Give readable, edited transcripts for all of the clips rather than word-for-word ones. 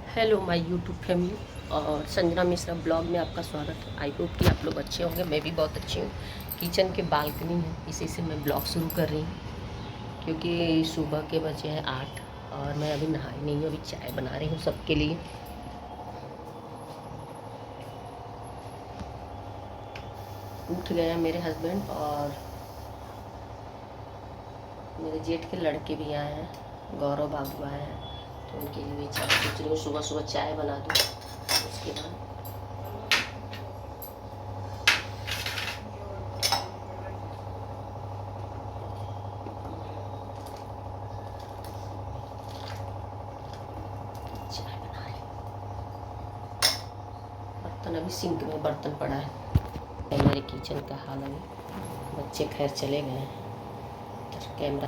Hello my YouTube family और Sanjana Mishra blog में आपका स्वागत है। आई होप कि आप लोग अच्छे होंगे। मैं भी बहुत अच्छी हूँ। किचन के बालकनी है, इसी से मैं ब्लॉग शुरू कर रही हूँ क्योंकि सुबह के बजे हैं 8 और मैं अभी नहाई नहीं हूँ। अभी चाय बना रही हूँ सबके लिए। उठ गए हैं मेरे हस्बैंड और मेरे जेठ के लड़के भी आए हैं, गौरव बाबू आए हैं, तो उनके लिए भी चाय सोच रही हूँ सुबह सुबह चाय बना दूँ। उसके बाद चाय बना रही हूँ। बर्तन अभी सिंक में बर्तन पड़ा है। मेरे किचन का हाल अभी। बच्चे खैर चले गए हैं। कैमरा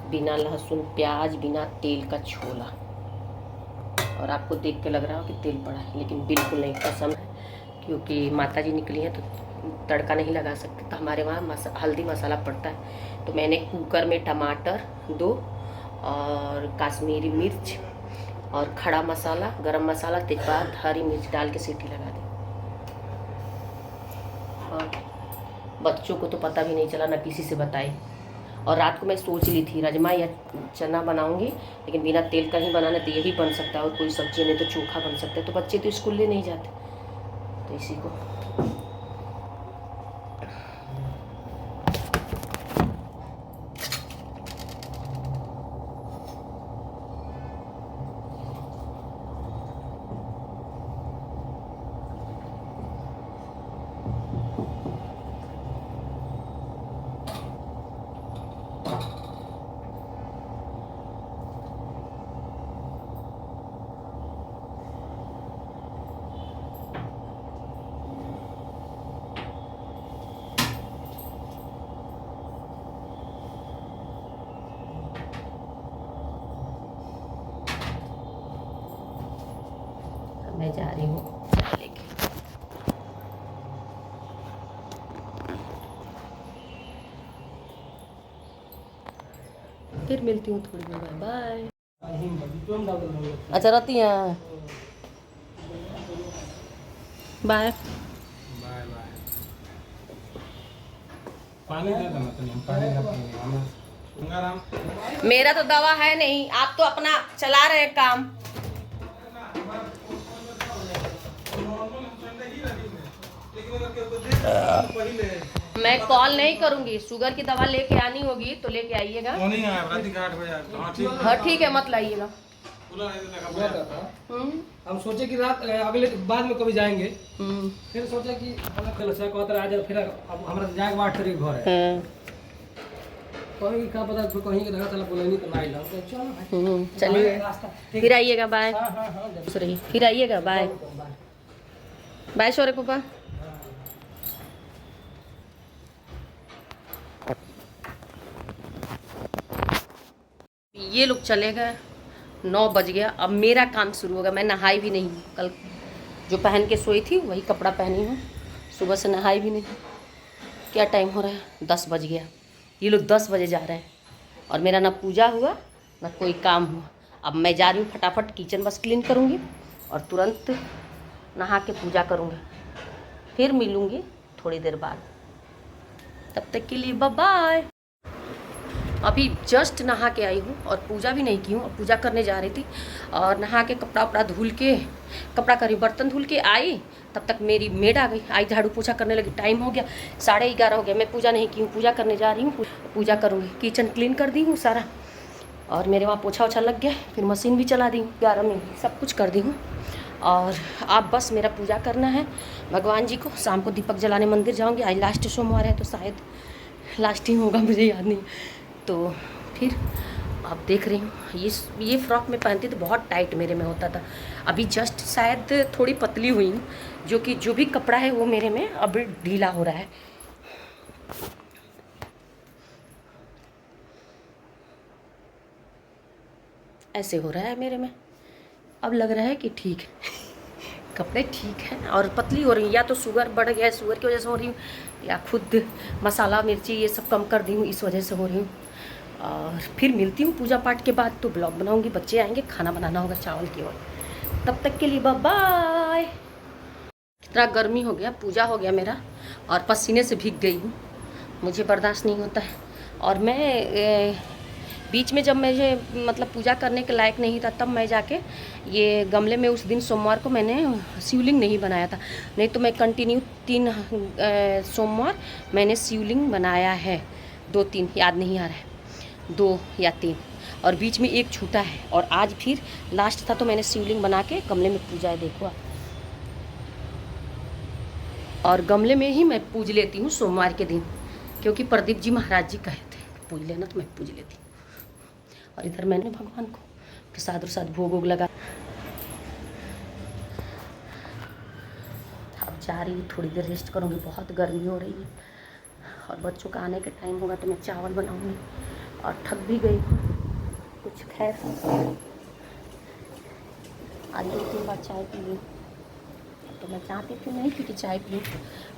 बिना लहसुन प्याज बिना तेल का छोला, और आपको देख के लग रहा हो कि तेल पड़ा है, लेकिन बिल्कुल नहीं, कसम है। क्योंकि माता जी निकली हैं तो तड़का नहीं लगा सकते, तो हमारे वहाँ हल्दी मसाला पड़ता है। तो मैंने कुकर में टमाटर 2 और काश्मीरी मिर्च और खड़ा मसाला, गरम मसाला, तेजपात, हरी मिर्च डाल के सीटी लगा दी। और बच्चों को तो पता भी नहीं चला, ना किसी से बताई। और रात को मैं सोच ली थी राजमा या चना बनाऊंगी, लेकिन बिना तेल का ही बनाना, तो यही बन सकता है और कोई सब्जी नहीं तो चोखा बन सकता है। तो बच्चे तो स्कूल ले नहीं जाते, तो इसी को मैं जा रही हूँ चाय लेके। फिर मिलती हूँ थोड़ी देर में। बाय। अच्छा रहती हैं। बाय। Bye bye. पानी दे देना, तो पानी ना पीने गंगाराम। मेरा तो दवा है नहीं, आप तो अपना चला रहे हैं काम। मैं कॉल नहीं करूंगी, शुगर की दवा लेके आनी होगी तो लेके आइएगा। नहीं आया, रात के 8 बजे। हाँ ठीक है। हाँ ठीक है, मत लाइएगा। हम सोचे कि रात अगले बाद में कभी जाएंगे, फिर सोचा कि आज फिर अब हमारा जाए 8 तारीख घर है। कहीं क्या पता कहीं रहा चला बोला नहीं तो ना आइला। चलो चलिए, फिर आइएगा। बाय। हाँ हाँ हाँ रही फिर आइएगा। बाय बाय शौर्य पापा। ये लोग चले गए, 9 बज गया। अब मेरा काम शुरू होगा। मैं नहाई भी नहीं हूँ, कल जो पहन के सोई थी वही कपड़ा पहनी हूँ। सुबह से नहाई भी नहीं। क्या टाइम हो रहा है? 10 बज गया। ये लोग 10 बजे जा रहे हैं और मेरा ना पूजा हुआ ना कोई काम हुआ। अब मैं जा रही हूँ, फटाफट किचन बस क्लीन करूँगी और तुरंत नहा के पूजा करूँगी। फिर मिलूँगी थोड़ी देर बाद। तब तक के लिए बाय बाय। अभी जस्ट नहा के आई हूँ और पूजा भी नहीं की हूँ। पूजा करने जा रही थी और नहा के कपड़ा उपड़ा धुल के, कपड़ा करी, बर्तन धुल के आई, तब तक मेरी मेड आ गई। आई झाड़ू पोछा करने लगी। टाइम हो गया, 11:30 हो गया। मैं पूजा नहीं की हूँ, पूजा करने जा रही हूँ। पूजा करूँगी। किचन क्लीन कर दी हूँ सारा, और मेरे वहाँ पोछा ओछा लग गया। फिर मशीन भी चला दी हूँ, 11 में सब कुछ कर दी हूँ। और आप बस मेरा पूजा करना है भगवान जी को। शाम को दीपक जलाने मंदिर जाऊँगी। आज लास्ट सोमवार है तो शायद लास्ट ही होगा, मुझे याद नहीं। तो फिर अब देख रही हूँ। ये फ्रॉक मैं पहनती तो बहुत टाइट मेरे में होता था। अभी जस्ट शायद थोड़ी पतली हुई हूँ, जो भी कपड़ा है वो मेरे में अब ढीला हो रहा है। ऐसे हो रहा है मेरे में। अब लग रहा है कि ठीक है, कपड़े ठीक हैं और पतली हो रही हूँ। या तो शुगर बढ़ गया है, शुगर की वजह से हो रही हूँ, या खुद मसाला मिर्ची ये सब कम कर दी हूँ, इस वजह से हो रही हूँ। और फिर मिलती हूँ पूजा पाठ के बाद, तो ब्लॉग बनाऊँगी, बच्चे आएंगे, खाना बनाना होगा चावल की ओर। तब तक के लिए बाय बाय। कितना गर्मी हो गया, पूजा हो गया मेरा और पसीने से भीग गई हूँ, मुझे बर्दाश्त नहीं होता है। और मैं बीच में जब मुझे मतलब पूजा करने के लायक नहीं था, तब मैं जाके ये गमले में उस दिन सोमवार को मैंने शिवलिंग नहीं बनाया था, नहीं तो मैं कंटिन्यू 3 सोमवार मैंने शिवलिंग बनाया है, 2-3 याद नहीं आ रहा है, 2 या 3, और बीच में एक छूटा है। और आज फिर लास्ट था तो मैंने शिवलिंग बना के गमले में पूजा है, देखो। और गमले में ही मैं पूज लेती हूँ सोमवार के दिन, क्योंकि प्रदीप जी महाराज जी कहे थे पूज लेना, तो मैं पूज लेती हूँ। और इधर मैंने भगवान को प्रसाद उसाद भोग वोग लगा। अब जा रही हूँ, थोड़ी देर रेस्ट करूँगी, बहुत गर्मी हो रही है और बच्चों का आने का टाइम होगा तो मैं चावल बनाऊँगी। और थक भी गई हूँ कुछ, खैर आज 2-3 बार चाय पी ली, तो मैं चाहती थी नहीं कि चाय पी,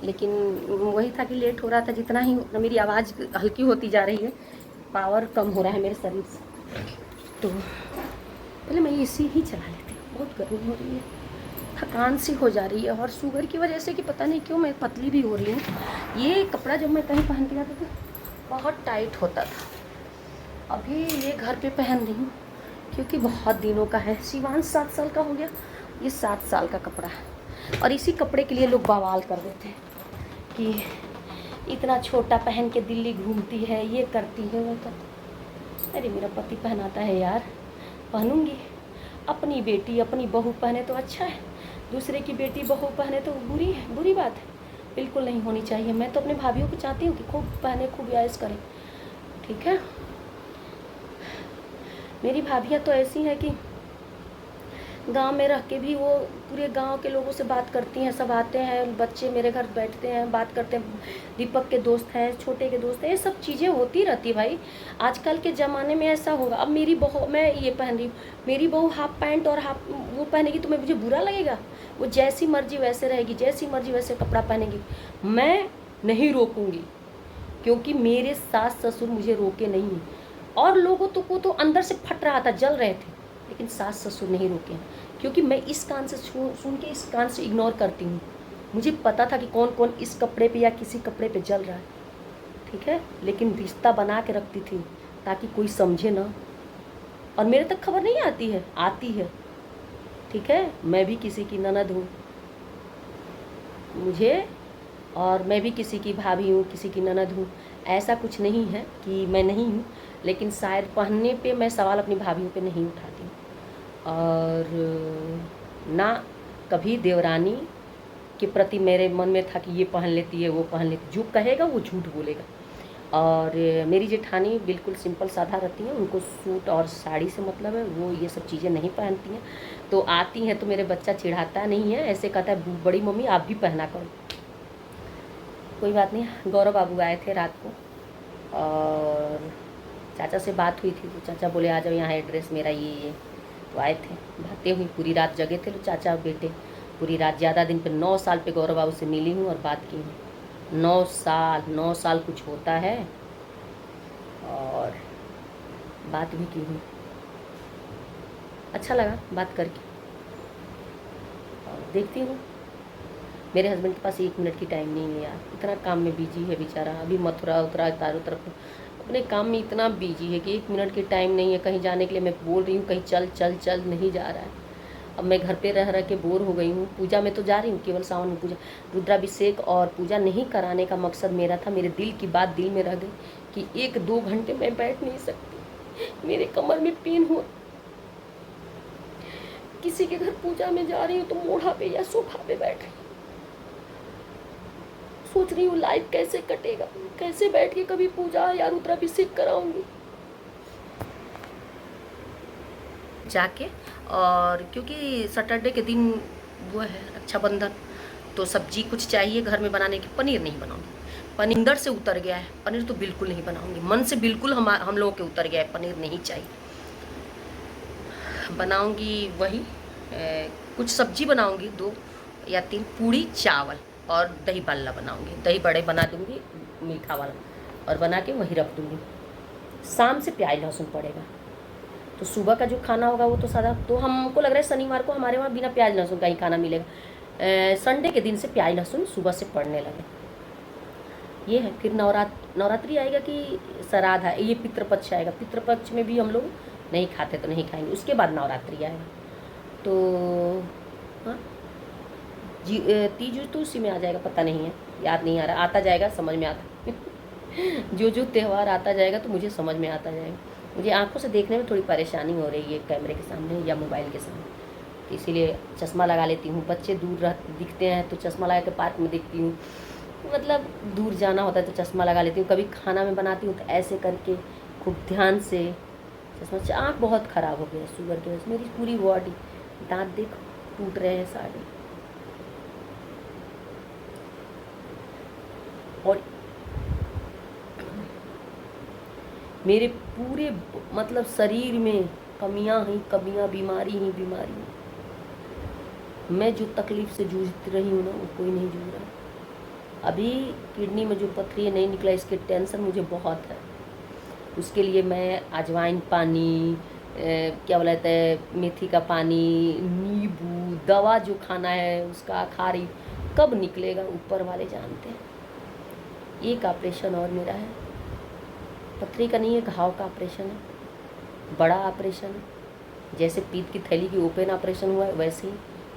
लेकिन वही था कि लेट हो रहा था, जितना ही मेरी आवाज़ हल्की होती जा रही है, पावर कम हो रहा है मेरे शरीर से, तो पहले मैं एसी ही चला लेती हूँ। बहुत गर्मी हो रही है, थकान सी हो जा रही है, और शुगर की वजह से कि पता नहीं क्यों मैं पतली भी हो रही हूँ। ये कपड़ा जब मैं कहीं पहन के जाती थी बहुत टाइट होता था, अभी ये घर पे पहन रही हूँ क्योंकि बहुत दिनों का है। शिवांश 7 साल का हो गया, ये 7 साल का कपड़ा है, और इसी कपड़े के लिए लोग बवाल कर देते हैं कि इतना छोटा पहन के दिल्ली घूमती है, ये करती है, वो करती। अरे मेरा पति पहनाता है यार, पहनूंगी। अपनी बेटी अपनी बहू पहने तो अच्छा है, दूसरे की बेटी बहू पहने तो बुरी बात है, बिल्कुल नहीं होनी चाहिए। मैं तो अपने भाभीयों को चाहती हूँ कि खूब पहने, खूब ऐश करें, ठीक है। मेरी भाभियाँ तो ऐसी हैं कि गांव में रह के भी वो पूरे गांव के लोगों से बात करती हैं, सब आते हैं, बच्चे मेरे घर बैठते हैं, बात करते हैं, दीपक के दोस्त हैं, छोटे के दोस्त हैं, ये सब चीज़ें होती रहती भाई। आजकल के ज़माने में ऐसा होगा। अब मेरी बहू, मैं ये पहन रही हूँ, मेरी बहू हाफ पैंट और हाफ वो पहनेगी तो मुझे बुरा लगेगा? वो जैसी मर्जी वैसे रहेगी, जैसी मर्जी वैसे कपड़ा पहनेगी, मैं नहीं रोकूँगी, क्योंकि मेरे सास ससुर मुझे रोके नहीं। और लोगों को तो अंदर से फट रहा था, जल रहे थे, लेकिन सास ससुर नहीं रोके हैं, क्योंकि मैं इस कान से सुन के इस कान से इग्नोर करती हूँ। मुझे पता था कि कौन कौन इस कपड़े पे या किसी कपड़े पे जल रहा है, ठीक है, लेकिन रिश्ता बना के रखती थी ताकि कोई समझे ना। और मेरे तक खबर नहीं आती है, आती है, ठीक है। मैं भी किसी की ननद हूँ, मुझे, और मैं भी किसी की भाभी हूँ, किसी की ननद हूँ, ऐसा कुछ नहीं है कि मैं नहीं हूँ। लेकिन शायद पहनने पे मैं सवाल अपनी भाभीयों पे नहीं उठाती हूँ, और ना कभी देवरानी के प्रति मेरे मन में था कि ये पहन लेती है, वो पहन लेती। जो कहेगा वो झूठ बोलेगा। और मेरी जेठानी बिल्कुल सिंपल साधा रहती हैं, उनको सूट और साड़ी से मतलब है, वो ये सब चीज़ें नहीं पहनती हैं। तो आती हैं तो मेरे बच्चा चिढ़ाता नहीं है, ऐसे कहता है बड़ी मम्मी आप भी पहना करो। कोई बात नहीं। गौरव बाबू आए थे रात को, और चाचा से बात हुई थी, तो चाचा बोले आ जाओ यहाँ, एड्रेस मेरा ये, तो आए थे, बातें हुई, पूरी रात जगे थे। तो चाचा बेटे पूरी रात, ज़्यादा दिन पे 9 साल पे गौरव बाबू से मिली हूँ और बात की हूँ। 9 साल कुछ होता है, और बात भी की हूँ, अच्छा लगा बात करके। और देखती हूँ, मेरे हस्बैंड के पास 1 मिनट की टाइम नहीं है यार, इतना काम में बिजी है बेचारा। अभी मथुरा उतरा चारों तरफ अपने काम में इतना बिजी है कि 1 मिनट की टाइम नहीं है कहीं जाने के लिए। मैं बोल रही हूँ कहीं चल चल चल, नहीं जा रहा है। अब मैं घर पे रह के बोर हो गई हूँ। पूजा में तो जा रही हूँ, केवल सावन में पूजा, रुद्राभिषेक और पूजा नहीं कराने का मकसद मेरा था। मेरे दिल की बात दिल में रह गई कि 1-2 घंटे मैं बैठ नहीं सकती, मेरे कमर में पेन हो। किसी के घर पूजा में जा रही हूँ तो मोढ़ा पे या सोफा पे बैठ रही हूँ, सोच रही हूँ लाइफ कैसे कटेगा, कैसे बैठ के कभी पूजा या रुद्राभिषेक कराऊंगी जाके। और क्योंकि सैटरडे के दिन वो है रक्षाबंधन, तो सब्जी कुछ चाहिए घर में बनाने की। पनीर नहीं बनाऊंगी, पनीर अंदर से उतर गया है, पनीर तो बिल्कुल नहीं बनाऊंगी, मन से बिल्कुल हम लोगों के उतर गया है, पनीर नहीं चाहिए। बनाऊंगी वही कुछ सब्जी बनाऊंगी, 2 या 3 पूड़ी चावल और दही बल्ला बनाऊंगी, दही बड़े बना दूंगी मीठा वाला, और बना के वही रख दूंगी। शाम से प्याज लहसुन पड़ेगा। तो सुबह का जो खाना होगा वो तो सादा, तो हमको लग रहा है शनिवार को हमारे वहाँ बिना प्याज लहसुन का ही खाना मिलेगा। संडे के दिन से प्याज लहसुन सुबह से पड़ने लगे। ये है। फिर नवरात्रि आएगा कि श्राद्ध है, ये पितृपक्ष आएगा। पितृपक्ष में भी हम लोग नहीं खाते तो नहीं खाएंगे, उसके बाद नवरात्रि आएगा। तो हाँ तीज तो उसी में आ जाएगा, पता नहीं है, याद नहीं आ रहा, आता जाएगा समझ में आता जो त्यौहार आता जाएगा तो मुझे समझ में आता जाएगा। मुझे आंखों से देखने में थोड़ी परेशानी हो रही है कैमरे के सामने या मोबाइल के सामने, तो इसीलिए चश्मा लगा लेती हूँ। बच्चे दूर दिखते हैं तो चश्मा लगा के पार्क में देखती हूँ, मतलब दूर जाना होता है तो चश्मा लगा लेती हूँ। कभी खाना में बनाती हूँ तो ऐसे करके खूब ध्यान से चश्मा। आँख बहुत ख़राब हो गया शुगर की वजह से, मेरी पूरी बॉडी, दांत देखो टूट रहे हैं सारे। और मेरे पूरे मतलब शरीर में कमियां ही कमियां, बीमारी ही बीमारी। मैं जो तकलीफ़ से जूझ रही हूँ ना वो कोई नहीं जूझ रहा। अभी किडनी में जो पथरी नहीं निकला, इसके टेंशन मुझे बहुत है। उसके लिए मैं अजवाइन पानी, क्या बोलते हैं, मेथी का पानी, नींबू, दवा जो खाना है उसका खा रही। कब निकलेगा ऊपर वाले जानते हैं। एक ऑपरेशन और मेरा है, पथरी का नहीं है, घाव का ऑपरेशन है, बड़ा ऑपरेशन है। जैसे पीत की थैली की ओपन ऑपरेशन हुआ है वैसे ही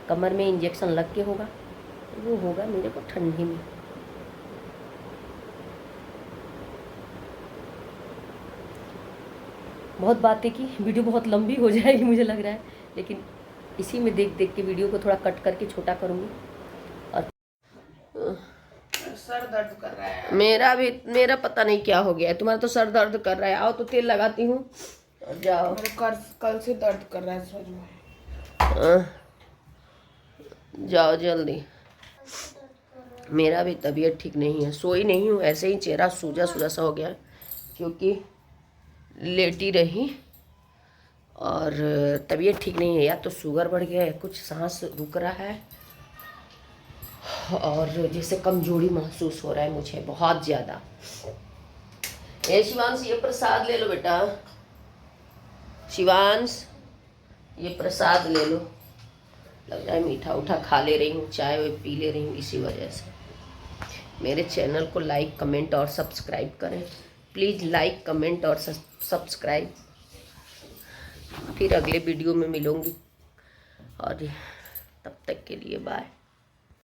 कमर में इंजेक्शन लग के होगा। वो होगा मेरे को ठंडी में। बहुत बातें की, वीडियो बहुत लंबी हो जाएगी मुझे लग रहा है, लेकिन इसी में देख देख के वीडियो को थोड़ा कट करके छोटा करूँगी। और सर दर्द कर रहा है। मेरा पता नहीं क्या हो गया है। तुम्हारा तो सर दर्द कर रहा है, आओ तो तेल लगाती हूँ और जाओ। मेरे कल से दर्द कर रहा है सर में। जाओ जल्दी। मेरा भी तबीयत ठीक नहीं है, सोई नहीं हूँ, ऐसे ही चेहरा सूजा सूजा सा हो गया है क्योंकि लेटी रही और तबीयत ठीक नहीं है। या तो शुगर बढ़ गया है, कुछ सांस रुक रहा है और जैसे कमजोरी महसूस हो रहा है मुझे बहुत ज़्यादा। शिवांश ये प्रसाद ले लो बेटा, शिवांश ये प्रसाद ले लो। लग रहा है मीठा उठा खा ले रही हूँ, चाय वाय पी ले रही हूँ, इसी वजह से। मेरे चैनल को लाइक कमेंट और सब्सक्राइब करें प्लीज़, लाइक कमेंट और सब्सक्राइब। फिर अगले वीडियो में मिलूँगी और तब तक के लिए बाय।